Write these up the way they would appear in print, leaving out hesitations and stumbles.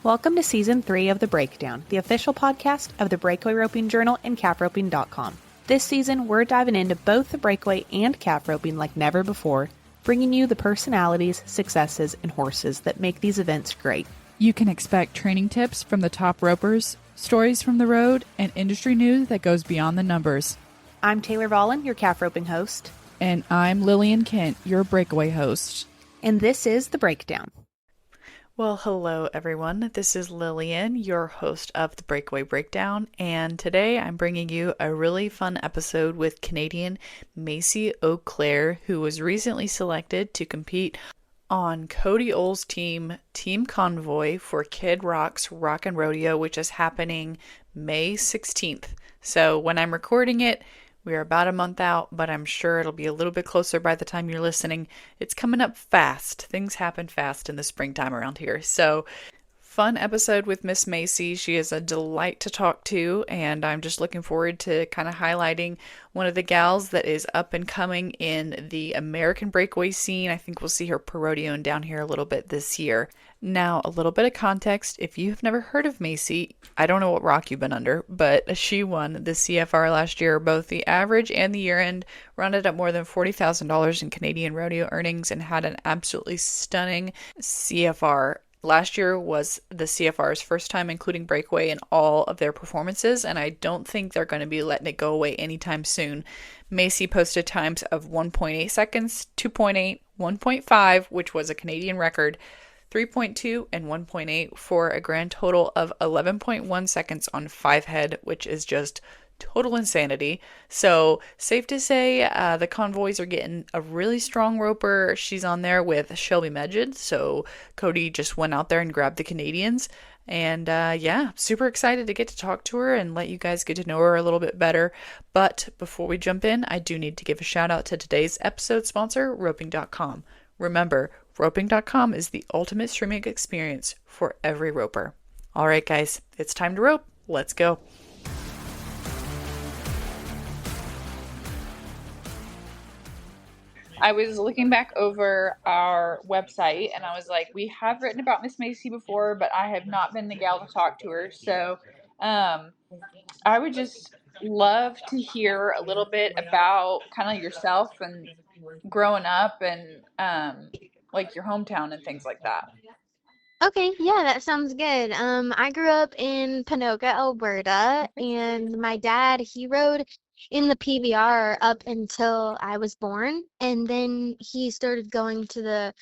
Welcome to Season 3 of The Breakdown, the official podcast of the Breakaway Roping Journal and calfroping.com. This season, we're diving into both the breakaway and calf roping like never before, bringing you the personalities, successes, and horses that make these events great. You can expect training tips from the top ropers, stories from the road, and industry news that goes beyond the numbers. I'm Taylor Vollen, your calf roping host. And I'm Lillian Kent, your breakaway host. And this is The Breakdown. Well, hello everyone. This is Lillian, your host of the Breakaway Breakdown, and today I'm bringing you a really fun episode with Canadian Macy Auclair, who was recently selected to compete on Cody Ohl's team, Team Convoy, for Kid Rock's Rock and Rodeo, which is happening May 16th. So when I'm recording it, we are about a month out, but I'm sure it'll be a little bit closer by the time you're listening. It's coming up fast. Things happen fast in the springtime around here. So, fun episode with Miss Macy. She is a delight to talk to, and I'm just looking forward to kind of highlighting one of the gals that is up and coming in the American breakaway scene. I think we'll see her parodeoing down here a little bit this year. Now, a little bit of context. If you have never heard of Macy, I don't know what rock you've been under, but she won the CFR last year, both the average and the year-end, rounded up more than $40,000 in Canadian rodeo earnings, and had an absolutely stunning CFR. Last year was the CFR's first time including breakaway in all of their performances, and I don't think they're going to be letting it go away anytime soon. Macy posted times of 1.8 seconds, 2.8, 1.5, which was a Canadian record, 3.2, and 1.8 for a grand total of 11.1 seconds on 5 head, which is just total insanity. So safe to say the Convoys are getting a really strong roper. She's on there with Shelby Meged, so Cody just went out there and grabbed the Canadians. And yeah, super excited to get to talk to her and let you guys get to know her a little bit better. But before we jump in, I do need to give a shout out to today's episode sponsor, roping.com. Remember, roping.com is the ultimate streaming experience for every roper. All right, guys, it's time to rope. Let's go. I was looking back over our website and I was like, we have written about Miss Macy before, but I have not been the gal to talk to her. So I would just love to hear a little bit about kind of yourself and growing up and like your hometown and things like that. Okay, yeah, that sounds good. I grew up in Panoka, Alberta, and my dad, he rode in the PBR up until I was born, and then he started going to the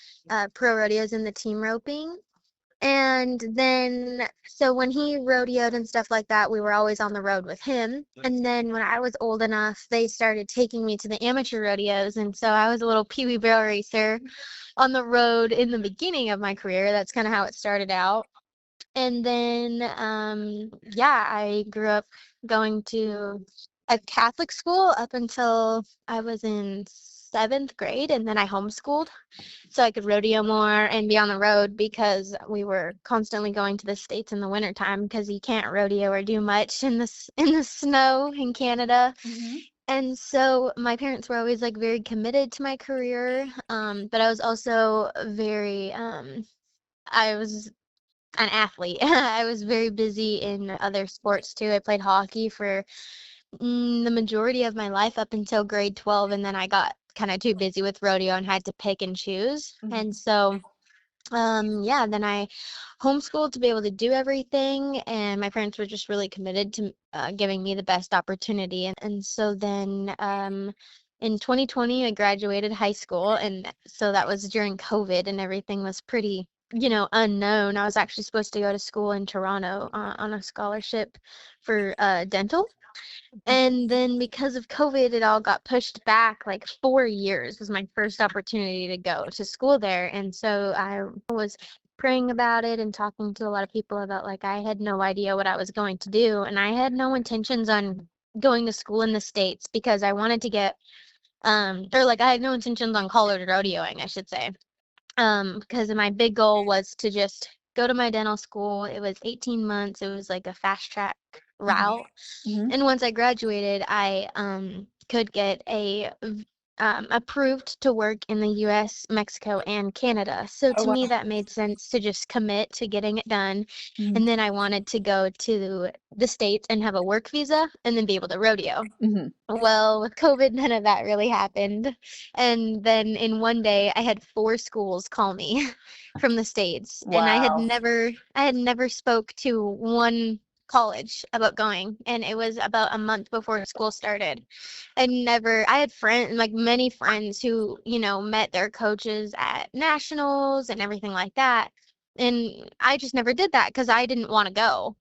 pro rodeos and the team roping. And then, so when he rodeoed and stuff like that, we were always on the road with him. And then when I was old enough, they started taking me to the amateur rodeos. And so I was a little Pee Wee barrel racer on the road in the beginning of my career. That's kind of how it started out. And then, yeah, I grew up going to a Catholic school up until I was in 7th grade, and then I homeschooled so I could rodeo more and be on the road because we were constantly going to the States in the wintertime because you can't rodeo or do much in the snow in Canada. Mm-hmm. And so my parents were always like very committed to my career, but I was also very I was an athlete. I was very busy in other sports too. I played hockey for the majority of my life up until grade 12, and then I got kind of too busy with rodeo and had to pick and choose. Mm-hmm. And so yeah, then I homeschooled to be able to do everything, and my parents were just really committed to giving me the best opportunity. And so then in 2020 I graduated high school, and so that was during COVID and everything was pretty unknown. I was actually supposed to go to school in Toronto on a scholarship for dental. And then because of COVID, it all got pushed back like 4 years was my first opportunity to go to school there. And so I was praying about it and talking to a lot of people about like I had no idea what I was going to do. And I had no intentions on going to school in the States because I wanted to get I had no intentions on college rodeoing, I should say. Because my big goal was to just go to my dental school. It was 18 months. It was like a fast track route. Mm-hmm. And once I graduated, I could get a approved to work in the US, Mexico, and Canada. So Oh to me, wow. that made sense to just commit to getting it done. Mhm. And then I wanted to go to the States and have a work visa and then be able to rodeo. Mhm. Well, with COVID, none of that really happened. And then in one day, I had 4 schools call me from the States, and Wow. I had never spoke to one college about going, and it was about a month before school started. I had friends, like many friends who, met their coaches at nationals and everything like that. And I just never did that because I didn't want to go.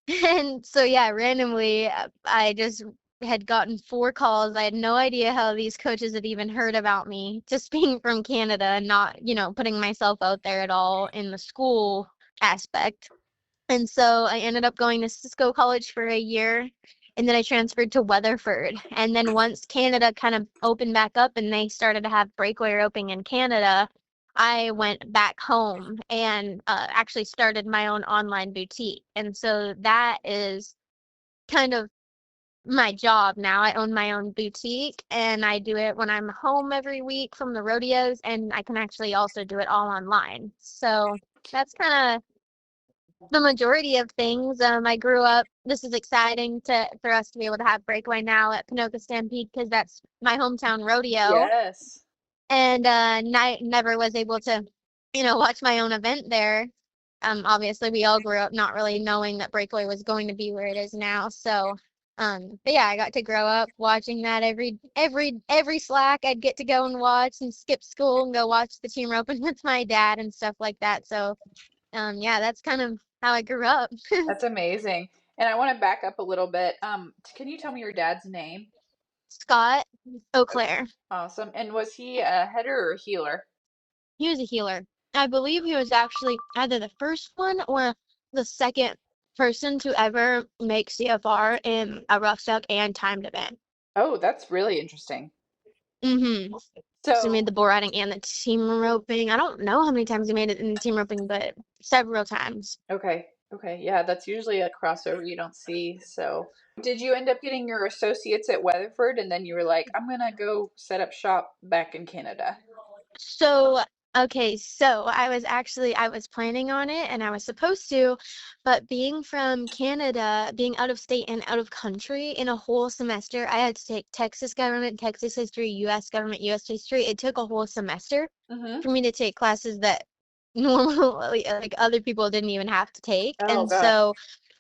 And so, yeah, randomly, I just had gotten 4 calls. I had no idea how these coaches had even heard about me, just being from Canada and not, putting myself out there at all in the school aspect. And so I ended up going to Cisco College for a year, and then I transferred to Weatherford. And then once Canada kind of opened back up and they started to have breakaway roping in Canada, I went back home and actually started my own online boutique. And so that is kind of my job now. I own my own boutique and I do it when I'm home every week from the rodeos, and I can actually also do it all online. So that's kind of the majority of things. I grew up. This is exciting for us to be able to have Breakaway now at Pinoca Stampede because that's my hometown rodeo, Yes. and never was able to, watch my own event there. Obviously, we all grew up not really knowing that Breakaway was going to be where it is now. So, but yeah, I got to grow up watching that every slack. I'd get to go and watch and skip school and go watch the team roping with my dad and stuff like that. So, yeah, that's kind of how I grew up. That's amazing. And I want to back up a little bit. Can you tell me your dad's name? Scott Auclair. Awesome. And was he a header or a healer? He was a healer. I believe he was actually either the first one or the second person to ever make CFR in a rucksack and timed event. Oh, that's really interesting. Mm-hmm. So he So, made the bull riding and the team roping. I don't know how many times he made it in the team roping, but several times. okay. Okay. Yeah, that's usually a crossover you don't see. So, did you end up getting your associates at Weatherford and then you were like, I'm going to go set up shop back in Canada? So, okay, so I was planning on it and I was supposed to, but being from Canada, being out of state and out of country in a whole semester, I had to take Texas government, Texas history, US government, US history. It took a whole semester Mm-hmm. for me to take classes that normally like other people didn't even have to take. Oh, And gosh. so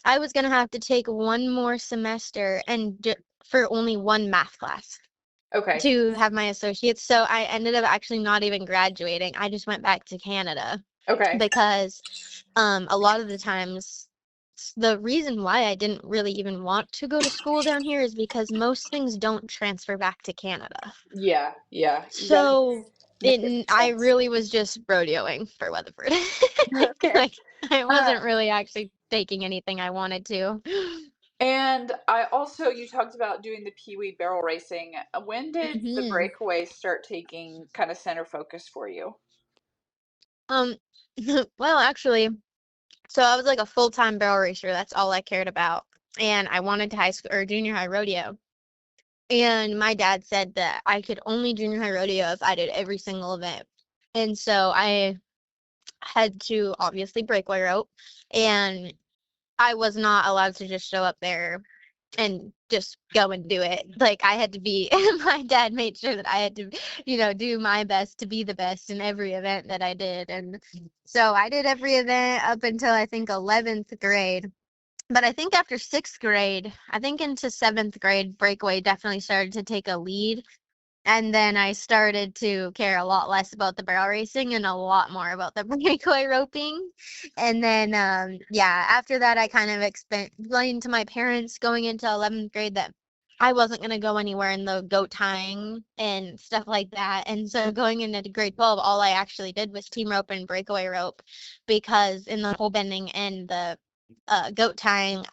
I was gonna have to take one more semester and for only one math class Okay. to have my associates. So I ended up actually not even graduating. I just went back to Canada Okay. because a lot of the times the reason why I didn't really even want to go to school down here is because most things don't transfer back to Canada. Yeah. Yeah. That So makes I sense. really was just rodeoing for Weatherford. Okay. Like I Uh, wasn't really actually taking anything I wanted to. and I also, you talked about doing the Pee Wee barrel racing. When did the Hmm. breakaway start taking kind of center focus for you? Um, well, actually, so I was like a full-time barrel racer. That's all I cared about. And I wanted to high school or junior high rodeo. And my dad said that I could only junior high rodeo if I did every single event. And so I had to obviously breakaway rope. And I was not allowed to just show up there and just go and do it. Like I had to be, my dad made sure that I had to, do my best to be the best in every event that I did. And so I did every event up until I think 11th grade. But I think after 6th grade, I think into 7th grade, breakaway definitely started to take a lead. And then I started to care a lot less about the barrel racing and a lot more about the breakaway roping. And then, yeah, after that, I kind of explained to my parents going into 11th grade that I wasn't going to go anywhere in the goat tying and stuff like that. And so going into grade 12, all I actually did was team rope and breakaway rope because in the whole bending and the goat tying,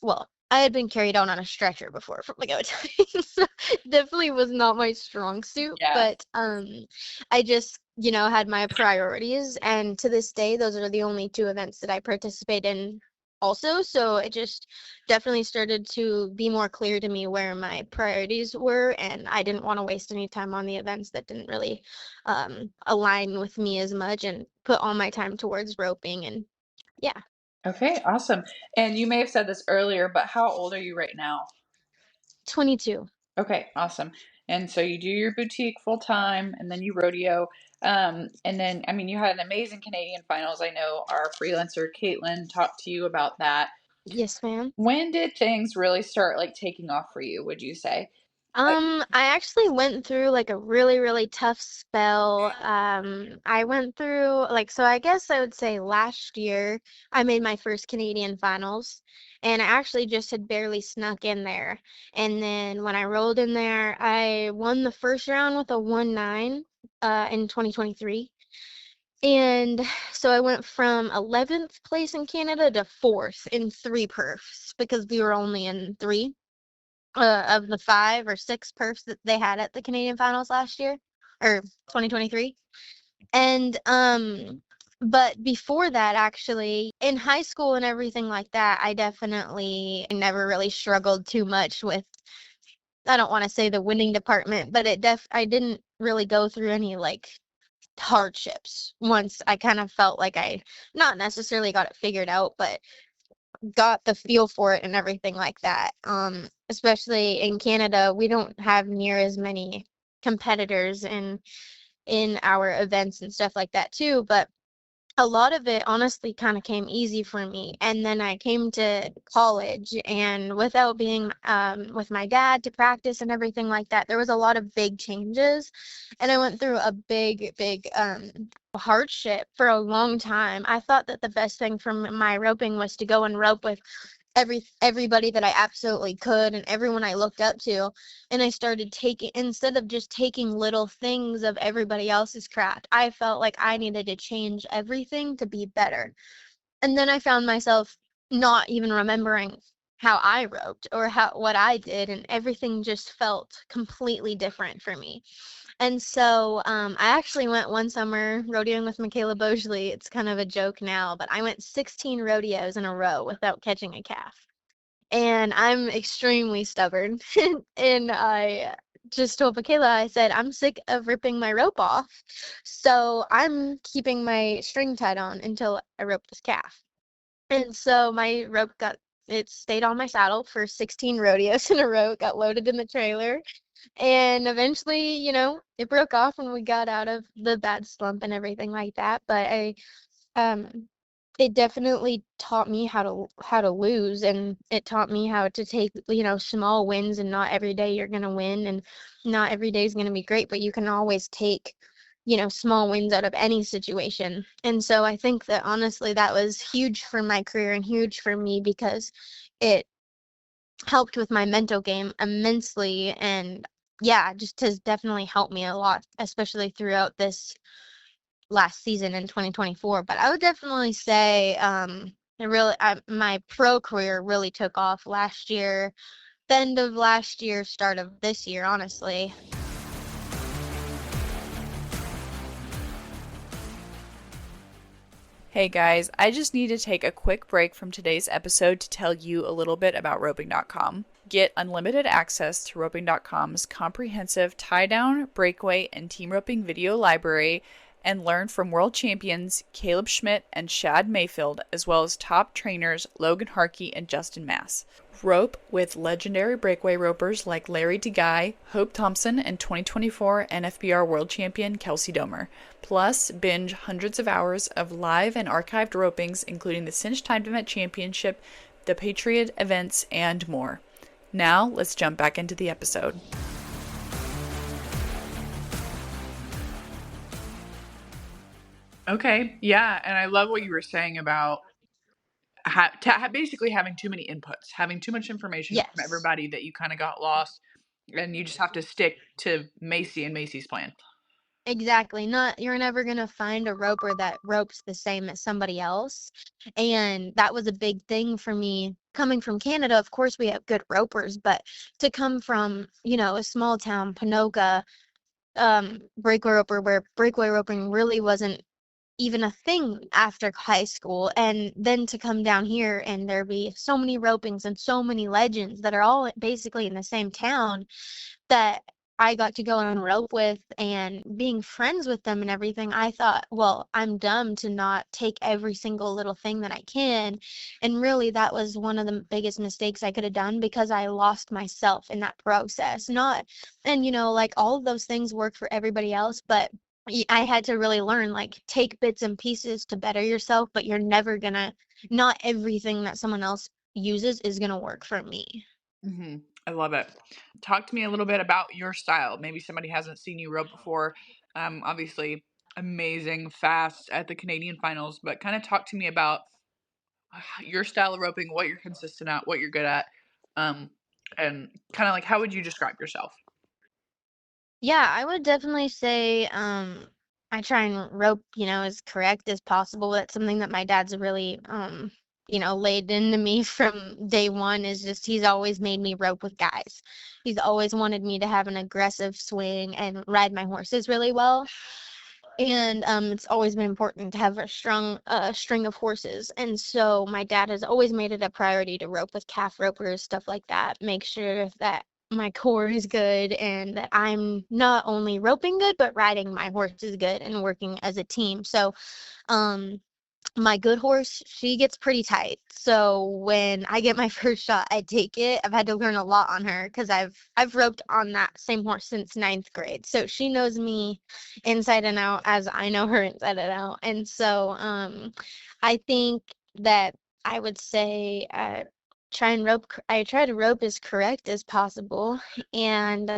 well, I had been carried out on a stretcher before from the goat tying, so definitely was not my strong suit. Yeah. But I just, had my priorities, and to this day, those are the only 2 events that I participate in also. So it just definitely started to be more clear to me where my priorities were, and I didn't want to waste any time on the events that didn't really align with me as much, and put all my time towards roping. And yeah, Okay, awesome. And you may have said this earlier, but how old are you right now? 22. Okay, awesome. And so you do your boutique full time and then you rodeo. And then, I mean, you had an amazing Canadian finals. I know our freelancer Caitlin talked to you about that. Yes, ma'am. When did things really start like taking off for you, would you say? Like, I actually went through like a really, really tough spell. I went through like, so I guess I would say last year I made my first Canadian finals, and I actually just had barely snuck in there. And then when I rolled in there, I won the first round with a 1-9 in 2023. And so I went from 11th place in Canada to 4th in 3 perfs because we were only in 3 of the 5 or 6 perfs that they had at the Canadian finals last year or 2023. And but before that, actually, in high school and everything like that, I definitely never really struggled too much with, I don't want to say the winning department, but I didn't really go through any like hardships once I kind of felt like I not necessarily got it figured out, but got the feel for it and everything like that. Especially in Canada, we don't have near as many competitors in our events and stuff like that too, but a lot of it honestly kind of came easy for me. And then I came to college, and without being with my dad to practice and everything like that, there was a lot of big changes. And I went through a big, big hardship for a long time. I thought that the best thing for my roping was to go and rope with everybody that I absolutely could and everyone I looked up to, and I started taking, instead of just taking little things of everybody else's craft, I felt like I needed to change everything to be better. And then I found myself not even remembering how I roped or how what I did, and everything just felt completely different for me. And so I actually went one summer rodeoing with Michaela Boisjoli. It's kind of a joke now, but I went 16 rodeos in a row without catching a calf. And I'm extremely stubborn. And I just told Michaela, I said, I'm sick of ripping my rope off. So I'm keeping my string tied on until I rope this calf. And so my rope it stayed on my saddle for 16 rodeos in a row. It got loaded in the trailer. And eventually, it broke off when we got out of the bad slump and everything like that. But um, it definitely taught me how to lose, and it taught me how to take, small wins, and not every day you're gonna win, and not every day is gonna be great, but you can always take, small wins out of any situation. And so I think that honestly that was huge for my career and huge for me because it helped with my mental game immensely. And yeah, just has definitely helped me a lot, especially throughout this last season in 2024. But I would definitely say my pro career really took off last year, the end of last year, start of this year, honestly. Hey guys, I just need to take a quick break from today's episode to tell you a little bit about roping.com. Get unlimited access to roping.com's comprehensive tie-down, breakaway, and team roping video library, and learn from world champions Caleb Schmidt and Shad Mayfield, as well as top trainers Logan Harkey and Justin Mass. Rope with legendary breakaway ropers like Larry DeGuy, Hope Thompson, and 2024 NFBR world champion Kelsey Domer. Plus, binge hundreds of hours of live and archived ropings, including the Cinch Timed Event Championship, the Patriot events, and more. Now, let's jump back into the episode. okay, yeah, and I love what you were saying about basically having too many inputs, having too much information from Yes. everybody that you kind of got lost, and you just have to stick to Macy and Macy's plan. Exactly. Not You're never gonna find a roper that ropes the same as somebody else. And that was a big thing for me. Coming from Canada, of course we have good ropers, but to come from, a small town, Panoka, breakaway roper, where breakaway roping really wasn't even a thing after high school. And then to come down here and there be so many ropings and so many legends that are all basically in the same town that I got to go and rope with and being friends with them and everything, I thought, well, I'm dumb to not take every single little thing that I can. And really, that was one of the biggest mistakes I could have done because I lost myself in that process. Not, and like all of those things work for everybody else, but I had to really learn, like, take bits and pieces to better yourself, but you're never gonna, not everything that someone else uses is gonna work for me. I love it. Talk to me a little bit about your style. Maybe somebody hasn't seen you rope before. Obviously, amazing, fast at the Canadian finals, but kind of talk to me about your style of roping, what you're consistent at, what you're good at, um, and kind of like how would you describe yourself? Yeah, I would definitely say I try and rope, as correct as possible. That's something that my dad's really laid into me from day one is just he's always made me rope with guys. He's always wanted me to have an aggressive swing and ride my horses really well. And it's always been important to have a strong string of horses. And so my dad has always made it a priority to rope with calf ropers, stuff like that. Make sure that my core is good and that I'm not only roping good, but riding my horse is good and working as a team. So um my good horse, she gets pretty tight. So when I get my first shot, I take it. I've had to learn a lot on her because I've roped on that same horse since ninth grade. So she knows me inside and out as I know her inside and out. And so I think that I would say I try to rope as correct as possible and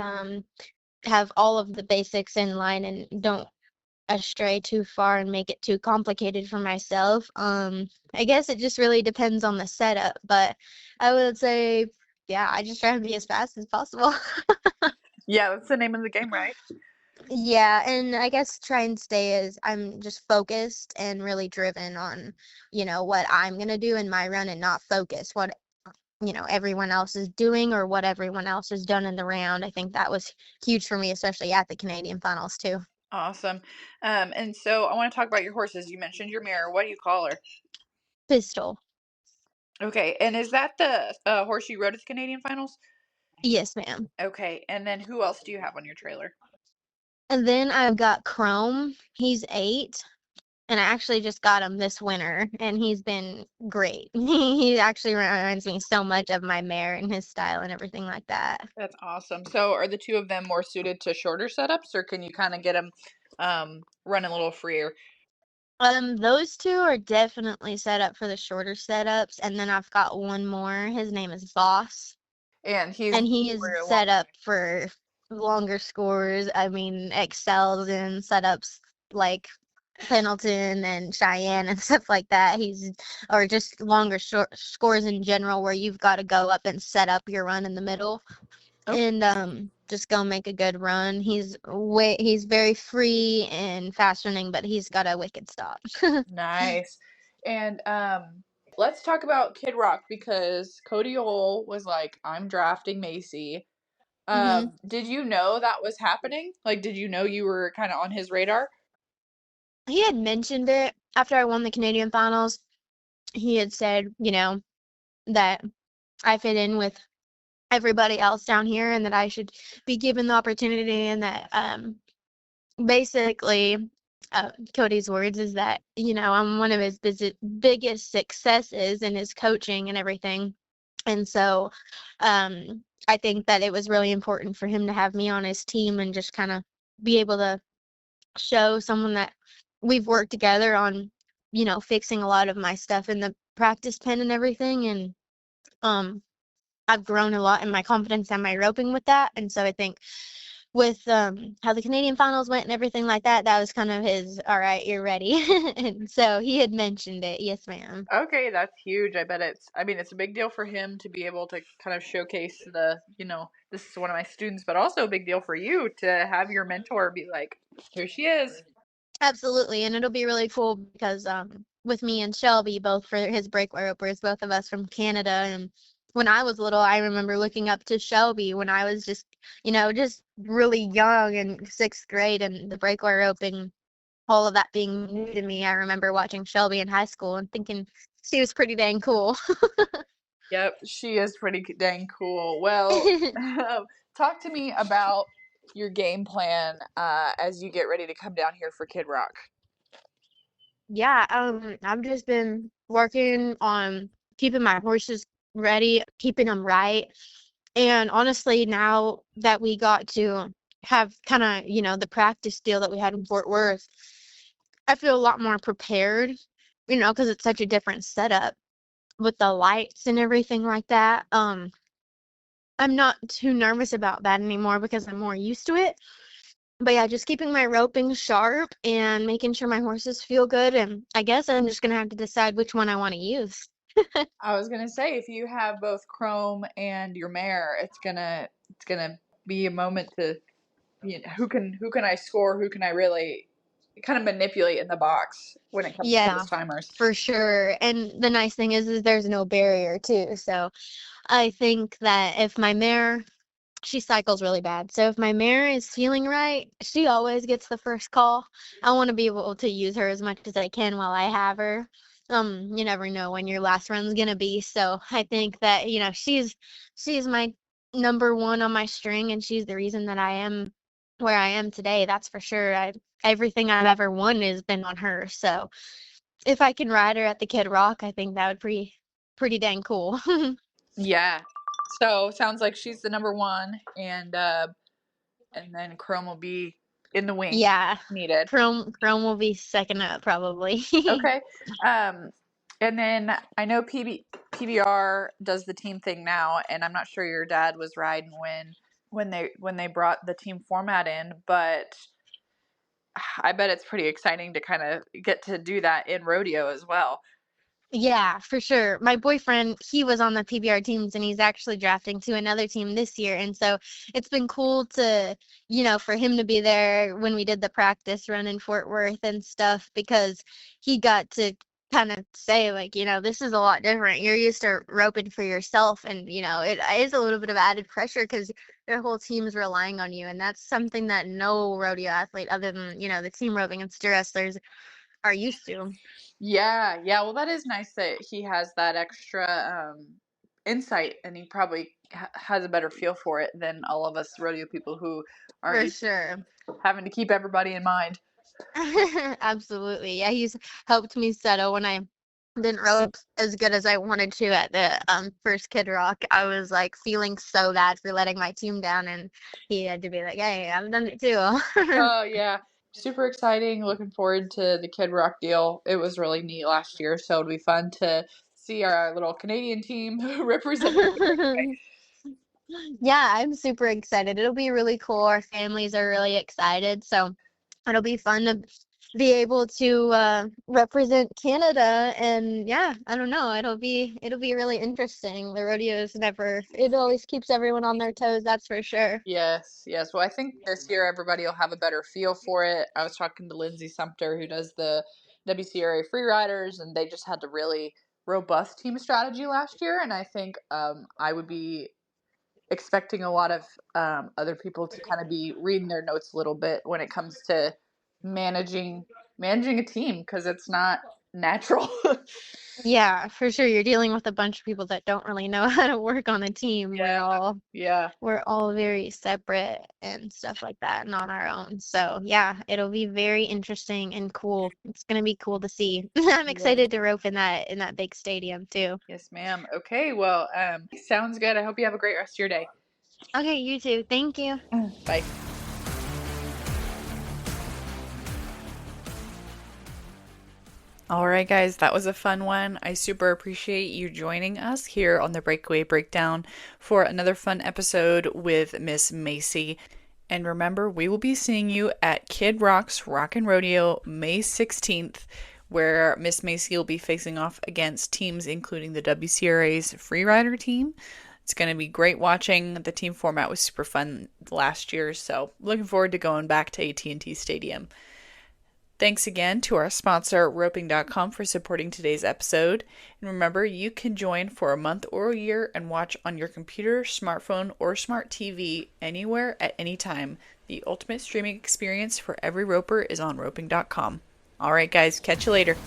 have all of the basics in line and don't astray too far and make it too complicated for myself. I guess it just really depends on the setup, but I would say, yeah, I just try to be as fast as possible. Yeah, that's the name of the game, right? Yeah, and I guess try and stay as I'm just focused and really driven on, what I'm gonna do in my run and not focus what, everyone else is doing or what everyone else has done in the round. I think that was huge for me, especially at the Canadian finals too. Awesome. And so I want to talk about your horses. You mentioned your mirror. What do you call her? Pistol. Okay, and is that the horse you rode at the Canadian finals? Yes, ma'am. Okay, and then who else do you have on your trailer? And then I've got Chrome. He's 8, and I actually just got him this winter, and he's been great. He actually reminds me so much of my mare and his style and everything like that. That's awesome. So are the two of them more suited to shorter setups, or can you kind of get them running a little freer? Those two are definitely set up for the shorter setups, and then I've got one more. His name is Boss, And he's and he is for a long. set up for longer scores. I mean, excels in setups like Pendleton and Cheyenne and stuff like that. Or just longer short scores in general where you've got to go up and set up your run in the middle Okay. and just go make a good run. He's very free and fast running, but he's got a wicked stop. Nice. And let's talk about Kid Rock because Cody Hole was like, I'm drafting Macy. hmm Did you know that was happening? Like, did you know you were kind of on his radar? He had mentioned it after I won the Canadian finals. He had said, that I fit in with everybody else down here and that I should be given the opportunity and that basically Cody's words is that I'm one of his biggest successes in his coaching and everything, and so I think that it was really important for him to have me on his team and just kind of be able to show someone that we've worked together on fixing a lot of my stuff in the practice pen and everything, and um I've grown a lot in my confidence and my roping with that. And so I think with how the Canadian finals went and everything like that, that was kind of his, all right, you're ready. And so he had mentioned it. Yes, ma'am. Okay, that's huge. I mean, it's a big deal for him to be able to kind of showcase this is one of my students, but also a big deal for you to have your mentor be like, here she is. Absolutely. And it'll be really cool because with me and Shelby, both for his breakaway ropers, both of us from Canada. And when I was little, I remember looking up to Shelby when I was just really young in 6th grade and the breakaway roping all of that being new to me, I remember watching Shelby in high school and thinking she was pretty dang cool. Yep, she is pretty dang cool. Well, talk to me about your game plan as you get ready to come down here for Kid Rock. Yeah, I've just been working on keeping my horses ready, keeping them right. And honestly, now that we got to have kind of, the practice deal that we had in Fort Worth, I feel a lot more prepared, because it's such a different setup with the lights and everything like that. I'm not too nervous about that anymore because I'm more used to it. But yeah, just keeping my roping sharp and making sure my horses feel good. And I guess I'm just gonna have to decide which one I want to use. I was gonna say, if you have both Chrome and your mare, it's gonna be a moment to, who can I score, who can I really kind of manipulate in the box when it comes to those Yeah, timers. for sure. And the nice thing is there's no barrier too. So I think that if my mare she cycles really bad. So if my mare is feeling right, she always gets the first call. I want to be able to use her as much as I can while I have her. You never know when your last run's gonna be. So I think that, she's my number one on my string and she's the reason that I am where I am today. That's for sure. Everything I've ever won has been on her. So if I can ride her at the Kid Rock, I think that would be pretty dang cool. Yeah. So sounds like she's the number one, and then Chrome will be in the wings Yeah. if needed. Chrome will be second up probably. Okay. Um, and then I know PBR does the team thing now, and I'm not sure your dad was riding when they brought the team format in, but I bet it's pretty exciting to kind of get to do that in rodeo as well. Yeah, for sure. My boyfriend, he was on the PBR teams and he's actually drafting to another team this year. And so it's been cool to, for him to be there when we did the practice run in Fort Worth and stuff because he got to kind of say, like, this is a lot different. You're used to roping for yourself. And, it is a little bit of added pressure because their whole team's relying on you. And that's something that no rodeo athlete, other than, the team roping and steer wrestlers, are used to. Yeah, yeah. Well, that is nice that he has that extra insight, and he probably has a better feel for it than all of us rodeo people who aren't For used sure. to having to keep everybody in mind. Absolutely. Yeah, he's helped me settle when I didn't rope as good as I wanted to at the first Kid Rock. I was like feeling so bad for letting my team down and he had to be like, "Hey, I've done it too." Oh yeah, super exciting. Looking forward to the Kid Rock deal. It was really neat last year, so it'll be fun to see our little Canadian team representing the breakaway. Yeah, I'm super excited. It'll be really cool. Our families are really excited, so it'll be fun to be able to represent Canada. And yeah, I don't know. It'll be really interesting. The rodeo is never. It always keeps everyone on their toes. That's for sure. Yes, yes. Well, I think this year everybody will have a better feel for it. I was talking to Lindsay Sumter, who does the WCRA Free Riders, and they just had a really robust team strategy last year. And I think I would be expecting a lot of other people to kind of be reading their notes a little bit when it comes to managing managing a team because it's not natural. Yeah, for sure. You're dealing with a bunch of people that don't really know how to work on a team. We're Yeah, all yeah, we're all very separate and stuff like that and on our own. So yeah, it'll be very interesting and cool. It's gonna be cool to see. I'm yeah. excited to rope in that big stadium too. Yes, ma'am. Okay, well, sounds good. I hope you have a great rest of your day. Okay, you too. Thank you. Bye. All right, guys, that was a fun one. I super appreciate you joining us here on the Breakaway Breakdown for another fun episode with Miss Macy. And remember, we will be seeing you at Kid Rock's Rockin' Rodeo May 16th, where Miss Macy will be facing off against teams including the WCRA's Freerider team. It's going to be great watching. The team format was super fun last year, so looking forward to going back to AT&T Stadium. Thanks again to our sponsor, roping.com, for supporting today's episode. And remember, you can join for a month or a year and watch on your computer, smartphone, or smart TV anywhere at any time. The ultimate streaming experience for every roper is on roping.com. All right, guys, catch you later.